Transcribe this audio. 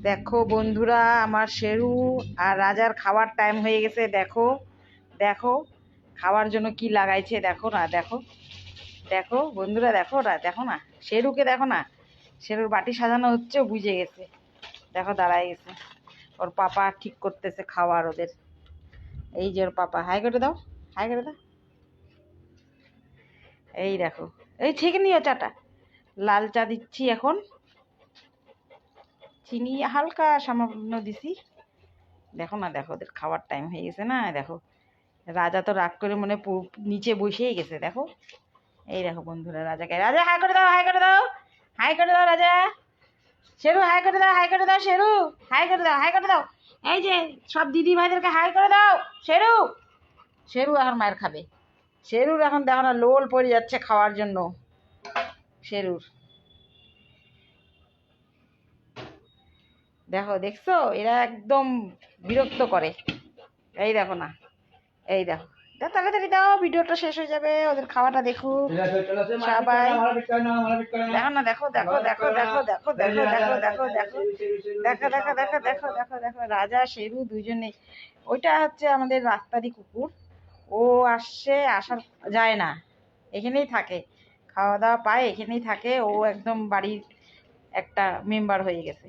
দেখো বন্ধুরা, আমার শেরু আর রাজার খাওয়ার টাইম হয়ে গেছে। দেখো দেখো খাওয়ার জন্য কি লাগাইছে, দেখো না, দেখো দেখো বন্ধুরা, দেখো না, দেখো না শেরুকে, দেখো না শেরুর বাটি সাজানো হচ্ছে, ও বুঝে গেছে। দেখো দাঁড়ায় গেছে, ওর পাপা ঠিক করতেছে খাওয়ার ওদের। এই যে ওর পাপা, হাই করে দাও, হাই করে দাও। এই দেখো, এই ঠিক নিও চাটা, লাল চা দিচ্ছি এখন, চিনি হালকা সামান্য দিছি। দেখো না, দেখো ওদের খাওয়ার টাইম হয়ে গেছে না। দেখো রাজা তো রাগ করে মনে নিচে বসেই গেছে। দেখো এই দেখো বন্ধুরা, রাজাকে, রাজা হাই করে দাও, হাই করে দাও, হাই করে দাও রাজা। শেরু হাই করে দাও, হাই করে দাও শেরু, হাই করে দাও, হাই করে দাও। এই যে সব দিদি ভাইদেরকে হাই করে দাও। শেরু, শেরু এখন মায়ের খাবে। শেরুর এখন দেখো না লোল পড়ে যাচ্ছে খাওয়ার জন্য। শেরুর দেখো, দেখছো এরা একদম বিরক্ত করে। এই দেখো না, এই দেখো, তাড়াতাড়ি দাও, ভিডিওটা শেষ হয়ে যাবে, ওদের খাওয়াটা দেখুক সবাই। দেখো না, দেখো দেখো দেখো দেখো দেখো দেখো দেখো দেখো দেখো দেখো দেখো দেখো দেখো দেখো দেখো রাজা শেরু দুইজনে। ওইটা হচ্ছে আমাদের রাস্তারই কুকুর, ও আসছে, আসার যায় না, এখানেই থাকে, খাওয়া দাওয়া পায়, এখানেই থাকে, ও একদম বাড়ির একটা মেম্বার হয়ে গেছে।